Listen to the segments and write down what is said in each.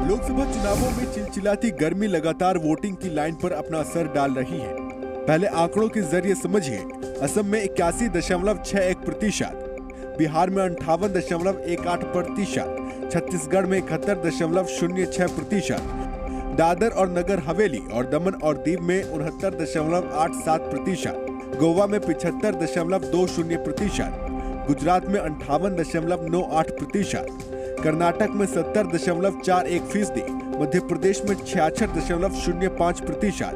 लोकसभा चुनावों में चिलचिलाती गर्मी लगातार वोटिंग की लाइन पर अपना असर डाल रही है। पहले आंकड़ों के जरिए समझिए। असम में 81.61%, बिहार में 58.18%, छत्तीसगढ़ में 71.06%, दादर और नगर हवेली और दमन और दीव में 69.87%, गोवा में 75.20%, गुजरात में 58.98%, कर्नाटक में 70.41%, मध्य प्रदेश में 66.05%,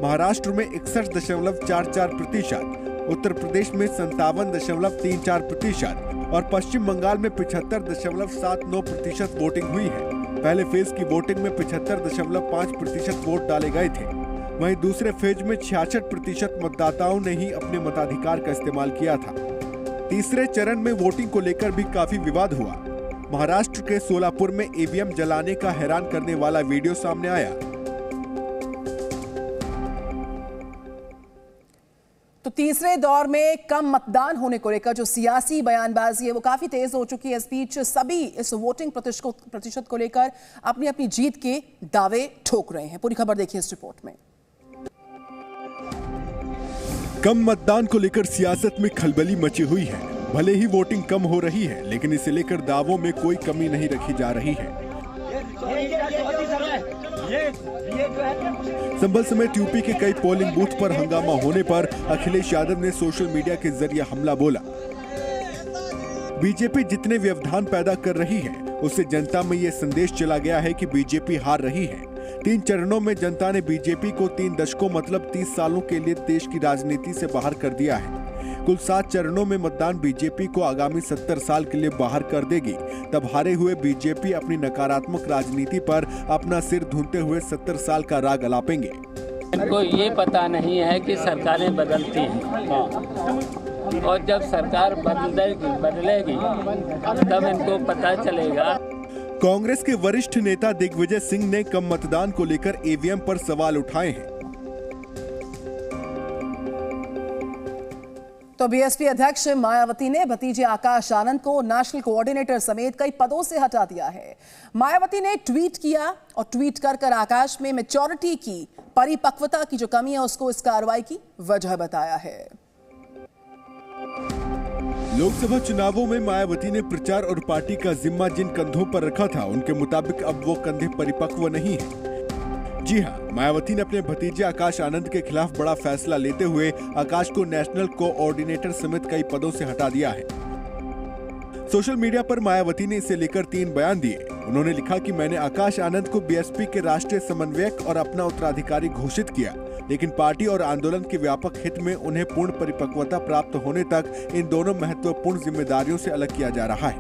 महाराष्ट्र में 61.44%, उत्तर प्रदेश में 57.34% और पश्चिम बंगाल में 75.79% वोटिंग हुई है। पहले फेज की वोटिंग में 75.5% वोट डाले गए थे। वहीं दूसरे फेज में 66% मतदाताओं ने ही अपने मताधिकार का इस्तेमाल किया था। तीसरे चरण में वोटिंग को लेकर भी काफी विवाद हुआ। महाराष्ट्र के सोलापुर में ईवीएम जलाने का हैरान करने वाला वीडियो सामने आया। तो तीसरे दौर में कम मतदान होने को लेकर जो सियासी बयानबाजी है वो काफी तेज हो चुकी है। इस बीच सभी इस वोटिंग प्रतिशत को लेकर अपनी अपनी जीत के दावे ठोक रहे हैं। पूरी खबर देखिए इस रिपोर्ट में। कम मतदान को लेकर सियासत में खलबली मची हुई है। भले ही वोटिंग कम हो रही है, लेकिन इसे लेकर दावों में कोई कमी नहीं रखी जा रही है। संभल समेत यूपी के कई पोलिंग बूथ पर हंगामा होने पर अखिलेश यादव ने सोशल मीडिया के जरिए हमला बोला। बीजेपी जितने व्यवधान पैदा कर रही है, उससे जनता में ये संदेश चला गया है कि बीजेपी हार रही है। 3 चरणों में जनता ने बीजेपी को 3 दशकों मतलब 30 सालों के लिए देश की राजनीति से बाहर कर दिया है। कुल 7 चरणों में मतदान बीजेपी को आगामी 70 साल के लिए बाहर कर देगी। तब हारे हुए बीजेपी अपनी नकारात्मक राजनीति पर अपना सिर धुनते हुए 70 साल का राग अलापेंगे। इनको ये पता नहीं है कि सरकारें बदलती हैं और जब सरकार बदलेगी तब इनको पता चलेगा। कांग्रेस के वरिष्ठ नेता दिग्विजय सिंह ने कम मतदान को लेकर ईवीएम पर सवाल उठाए हैं। तो बीएसपी अध्यक्ष मायावती ने भतीजे आकाश आनंद को नेशनल कोऑर्डिनेटर समेत कई पदों से हटा दिया है। मायावती ने ट्वीट किया और ट्वीट कर आकाश में मैच्योरिटी की परिपक्वता की जो कमी है उसको इस कार्रवाई की वजह बताया है। लोकसभा चुनावों में मायावती ने प्रचार और पार्टी का जिम्मा जिन कंधों पर रखा था, उनके मुताबिक अब वो कंधे परिपक्व नहीं है। जी हां, मायावती ने अपने भतीजे आकाश आनंद के खिलाफ बड़ा फैसला लेते हुए आकाश को नेशनल कोऑर्डिनेटर समेत कई पदों से हटा दिया है। सोशल मीडिया पर मायावती ने इसे लेकर 3 बयान दिए। उन्होंने लिखा कि मैंने आकाश आनंद को बीएसपी के राष्ट्रीय समन्वयक और अपना उत्तराधिकारी घोषित किया, लेकिन पार्टी और आंदोलन के व्यापक हित में उन्हें पूर्ण परिपक्वता प्राप्त होने तक इन दोनों महत्वपूर्ण जिम्मेदारियों से अलग किया जा रहा है।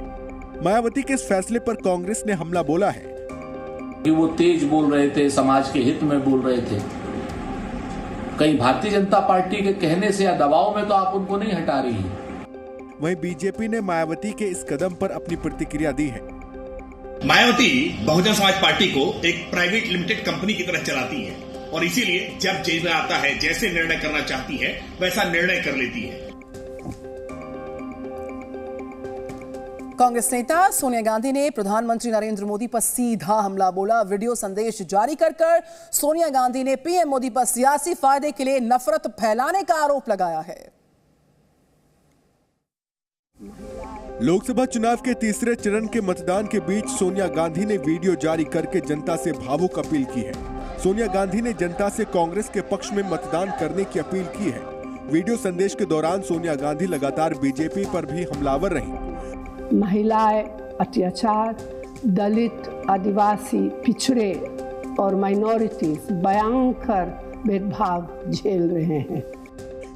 मायावती के इस फैसले पर कांग्रेस ने हमला बोला है कि वो तेज बोल रहे थे, समाज के हित में बोल रहे थे। कहीं भारतीय जनता पार्टी के कहने से या दबाव में तो आप उनको नहीं हटा रही है। वहीं बीजेपी ने मायावती के इस कदम पर अपनी प्रतिक्रिया दी है। मायावती बहुजन समाज पार्टी को एक प्राइवेट लिमिटेड कंपनी की तरह चलाती है और इसीलिए जब जेल में आता है, जैसे निर्णय करना चाहती है वैसा निर्णय कर लेती है। कांग्रेस नेता सोनिया गांधी ने प्रधानमंत्री नरेंद्र मोदी पर सीधा हमला बोला। वीडियो संदेश जारी कर सोनिया गांधी ने पीएम मोदी पर सियासी फायदे के लिए नफरत फैलाने का आरोप लगाया है। लोकसभा चुनाव के तीसरे चरण के मतदान के बीच सोनिया गांधी ने वीडियो जारी करके जनता से भावुक अपील की है। सोनिया गांधी ने जनता से कांग्रेस के पक्ष में मतदान करने की अपील की है। वीडियो संदेश के दौरान सोनिया गांधी लगातार बीजेपी पर भी हमलावर रहीं। महिलाएं, अत्याचार, दलित, आदिवासी, पिछड़े और माइनॉरिटीज भयंकर भेदभाव झेल रहे हैं।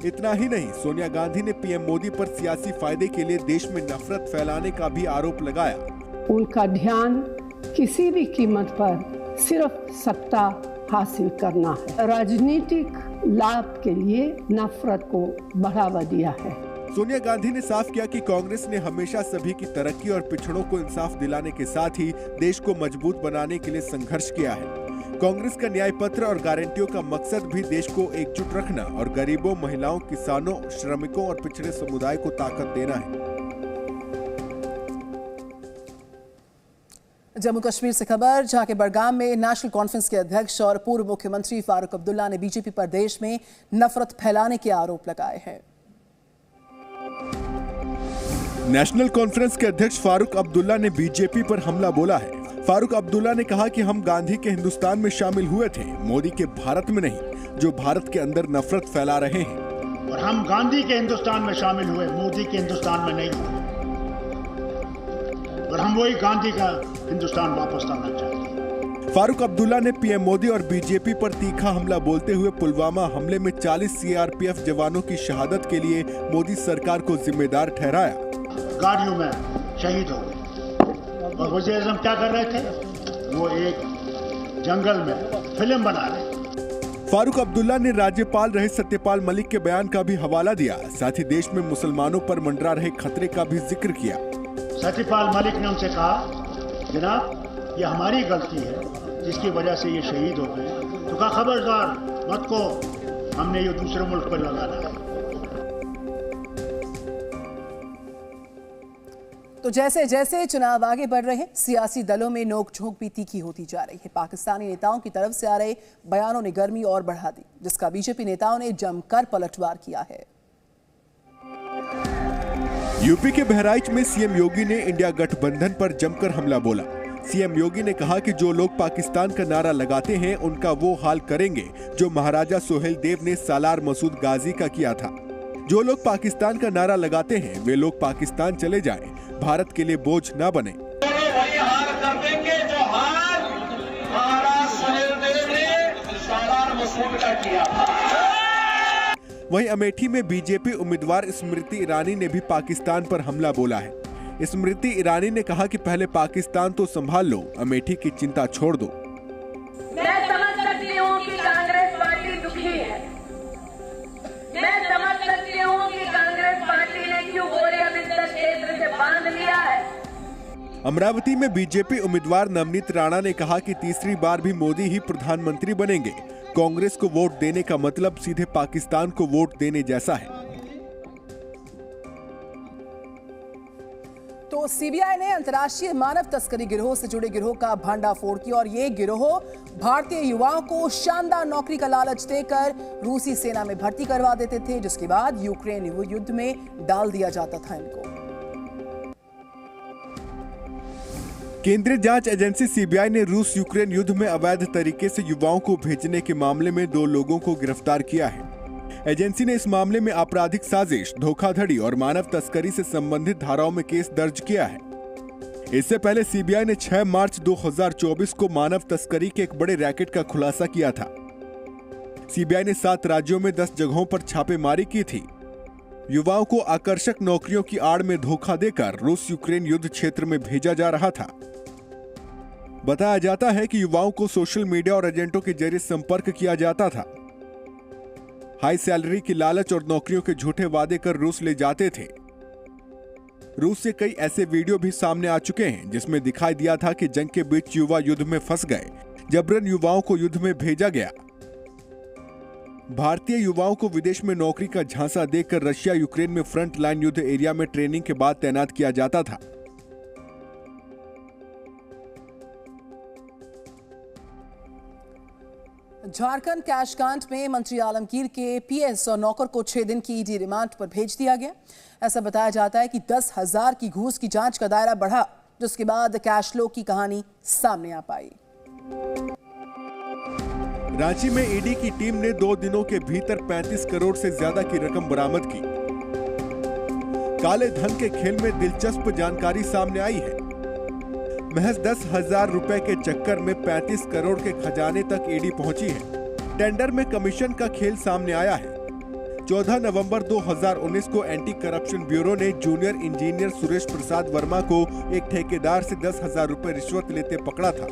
इतना ही नहीं, सोनिया गांधी ने पीएम मोदी पर सियासी फायदे के लिए देश में नफरत फैलाने का भी आरोप लगाया। उनका ध्यान किसी भी कीमत पर सिर्फ सत्ता हासिल करना है। राजनीतिक लाभ के लिए नफरत को बढ़ावा दिया है। सोनिया गांधी ने साफ किया कि कांग्रेस ने हमेशा सभी की तरक्की और पिछड़ों को इंसाफ दिलाने के साथ ही देश को मजबूत बनाने के लिए संघर्ष किया है। कांग्रेस का न्याय पत्र और गारंटियों का मकसद भी देश को एकजुट रखना और गरीबों, महिलाओं, किसानों, श्रमिकों और पिछड़े समुदाय को ताकत देना है। जम्मू कश्मीर से खबर, जहां के बड़गाम में नेशनल कॉन्फ्रेंस के अध्यक्ष और पूर्व मुख्यमंत्री फारूक अब्दुल्ला ने बीजेपी पर देश में नफरत फैलाने के आरोप लगाए हैं। नेशनल कॉन्फ्रेंस के अध्यक्ष फारूक अब्दुल्ला ने बीजेपी पर हमला बोला है। फारूक अब्दुल्ला ने कहा कि हम गांधी के हिंदुस्तान में शामिल हुए थे, मोदी के भारत में नहीं, जो भारत के अंदर नफरत फैला रहे हैं। और हम गांधी के हिंदुस्तान में शामिल हुए, मोदी के हिंदुस्तान में नहीं हुए। और हम वही गांधी का हिंदुस्तान वापस लाना चाहते हैं। फारूक अब्दुल्ला ने पीएम मोदी और बीजेपी पर तीखा हमला बोलते हुए पुलवामा हमले में 40 सीआरपीएफ जवानों की शहादत के लिए मोदी सरकार को जिम्मेदार ठहराया। गाड़ियों में शहीद हो गए और वज़ीर आज़म क्या कर रहे थे? वो एक जंगल में फिल्म बना रहे। फारूक अब्दुल्ला ने राज्यपाल रहे सत्यपाल मलिक के बयान का भी हवाला दिया, साथ ही देश में मुसलमानों पर मंडरा रहे खतरे का भी जिक्र किया। सत्यपाल मलिक ने उनसे कहा, जनाब ये हमारी गलती है जिसकी वजह से ये शहीद हो गए, तो कहा खबरदार मत को, हमने ये दूसरे मुल्क पर लगाना है। तो जैसे जैसे चुनाव आगे बढ़ रहे हैं, सियासी दलों में नोकझोंक भी तीखी होती जा रही है। पाकिस्तानी नेताओं की तरफ से आ रहे बयानों ने गर्मी और बढ़ा दी, जिसका बीजेपी नेताओं ने जमकर पलटवार किया है। यूपी के बहराइच में सीएम योगी ने इंडिया गठबंधन पर जमकर हमला बोला। सीएम योगी ने कहा कि जो लोग पाकिस्तान का नारा लगाते हैं उनका वो हाल करेंगे जो महाराजा सोहेल देव ने सालार मसूद गाजी का किया था। जो लोग पाकिस्तान का नारा लगाते हैं वे लोग पाकिस्तान चले जाएं, भारत के लिए बोझ ना बने। वही हाल कर देंगे जो हाल महाराज सोहेल देव ने सालार मसूद का किया था। वहीं अमेठी में बीजेपी उम्मीदवार स्मृति ईरानी ने भी पाकिस्तान पर हमला बोला है। स्मृति ईरानी ने कहा कि पहले पाकिस्तान तो संभाल लो, अमेठी की चिंता छोड़ दो। मैं समझ सकती हूँ कि कांग्रेस पार्टी दुखी है। मैं समझ सकती हूँ कि कांग्रेस पार्टी ने क्यों बोरिया बिस्तर क्षेत्र से बांध लिया है। अमरावती में बीजेपी उम्मीदवार नवनीत राणा ने कहा कि तीसरी बार भी मोदी ही प्रधानमंत्री बनेंगे। कांग्रेस को वोट देने का मतलब सीधे पाकिस्तान को वोट देने जैसा है। तो सीबीआई ने अंतर्राष्ट्रीय मानव तस्करी गिरोह से जुड़े गिरोह का भंडाफोड़ किया और ये गिरोह भारतीय युवाओं को शानदार नौकरी का लालच देकर रूसी सेना में भर्ती करवा देते थे, जिसके बाद यूक्रेन युद्ध में डाल दिया जाता था इनको। केंद्रीय जांच एजेंसी सीबीआई ने रूस यूक्रेन युद्ध में अवैध तरीके से युवाओं को भेजने के मामले में 2 लोगों को गिरफ्तार किया है। एजेंसी ने इस मामले में आपराधिक साजिश, धोखाधड़ी और मानव तस्करी से संबंधित धाराओं में केस दर्ज किया है। इससे पहले सीबीआई ने 6 मार्च 2024 को मानव तस्करी के एक बड़े रैकेट का खुलासा किया था। सीबीआई ने 7 राज्यों में 10 जगहों पर छापेमारी की थी। युवाओं को आकर्षक नौकरियों की आड़ में धोखा देकर रूस यूक्रेन युद्ध क्षेत्र में भेजा जा रहा था। बताया जाता है कि युवाओं को सोशल मीडिया और एजेंटों के जरिए संपर्क किया जाता था। हाई सैलरी की लालच और नौकरियों के झूठे वादे कर रूस ले जाते थे। रूस से कई ऐसे वीडियो भी सामने आ चुके हैं जिसमें दिखाई दिया था कि जंग के बीच युवा युद्ध में फंस गए, जबरन युवाओं को युद्ध में भेजा गया। भारतीय युवाओं को विदेश में नौकरी का झांसा देकर रशिया यूक्रेन में फ्रंट लाइन युद्ध एरिया में ट्रेनिंग के बाद तैनात किया जाता था। झारखंड कैश कांड में मंत्री आलमगीर के पीएस और नौकर को 6 दिन की ईडी रिमांड पर भेज दिया गया। ऐसा बताया जाता है कि 10,000 की घूस की जांच का दायरा बढ़ा, जिसके बाद कैश फ्लो की कहानी सामने आ पाई। रांची में ईडी की टीम ने 2 दिनों के भीतर 35 करोड़ से ज्यादा की रकम बरामद की। काले धन के खेल में दिलचस्प जानकारी सामने आई है। महज 10,000 रुपए के चक्कर में 35 करोड़ के खजाने तक ईडी पहुंची है। टेंडर में कमीशन का खेल सामने आया है। 14 नवंबर 2019 को एंटी करप्शन ब्यूरो ने जूनियर इंजीनियर सुरेश प्रसाद वर्मा को एक ठेकेदार से 10,000 रुपए रिश्वत लेते पकड़ा था।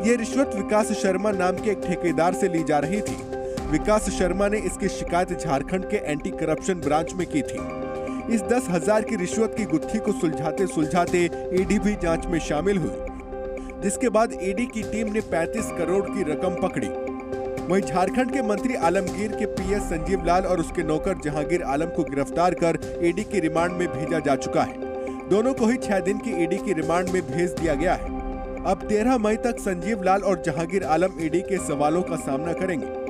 ये रिश्वत विकास शर्मा नाम के एक ठेकेदार से ली जा रही थी। विकास शर्मा ने इसकी शिकायत झारखंड के एंटी करप्शन ब्रांच में की थी। इस 10,000 की रिश्वत की गुत्थी को सुलझाते सुलझाते ईडी भी जांच में शामिल हुई, जिसके बाद ईडी की टीम ने 35 करोड़ की रकम पकड़ी। वहीं झारखंड के मंत्री आलमगीर के पीएस संजीव लाल और उसके नौकर जहांगीर आलम को गिरफ्तार कर ईडी की रिमांड में भेजा जा चुका है। दोनों को ही 6 दिन की ईडी की रिमांड में भेज दिया गया है। अब 13 मई तक संजीव लाल और जहांगीर आलम ईडी के सवालों का सामना करेंगे।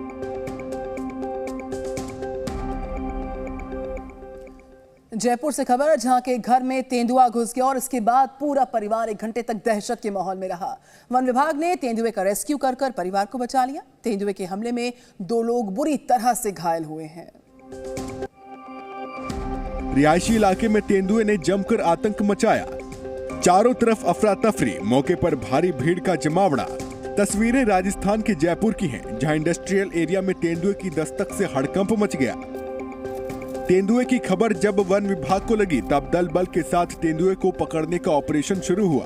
जयपुर से खबर, जहां के घर में तेंदुआ घुस गया और इसके बाद पूरा परिवार 1 घंटे तक दहशत के माहौल में रहा। वन विभाग ने तेंदुए का रेस्क्यू कर परिवार को बचा लिया। तेंदुए के हमले में 2 लोग बुरी तरह से घायल हुए हैं। रिहायशी इलाके में तेंदुए ने जमकर आतंक मचाया। चारों तरफ अफरा तफरी, मौके पर भारी भीड़ का जमावड़ा। तस्वीरें राजस्थान के जयपुर की हैं, जहां इंडस्ट्रियल एरिया में तेंदुए की दस्तक से हड़कंप मच गया। तेंदुए की खबर जब वन विभाग को लगी, तब दल बल के साथ तेंदुए को पकड़ने का ऑपरेशन शुरू हुआ।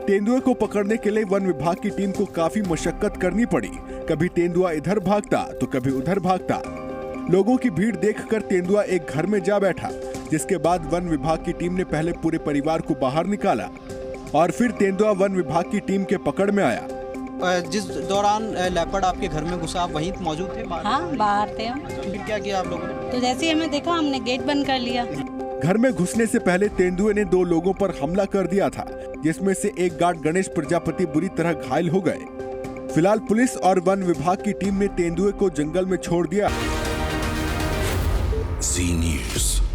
तेंदुए को पकड़ने के लिए वन विभाग की टीम को काफी मशक्कत करनी पड़ी। कभी तेंदुआ इधर भागता तो कभी उधर भागता। लोगों की भीड़ देखकर तेंदुआ एक घर में जा बैठा, जिसके बाद वन विभाग की टीम ने पहले पूरे परिवार को बाहर निकाला और फिर तेंदुआ वन विभाग की टीम के पकड़ में आया। जिस दौरान लेपर्ड आपके घर में घुसा, आप वहीं मौजूद थे? हाँ, बाहर थे हम। फिर क्या किया आप लोगों ने? तो जैसे ही हमें देखा, हमने गेट बंद कर लिया। घर में घुसने से पहले तेंदुए ने 2 लोगों पर हमला कर दिया था, जिसमें से एक गार्ड गणेश प्रजापति बुरी तरह घायल हो गए। फिलहाल पुलिस और वन विभाग की टीम ने तेंदुए को जंगल में छोड़ दिया। जी न्यूज़।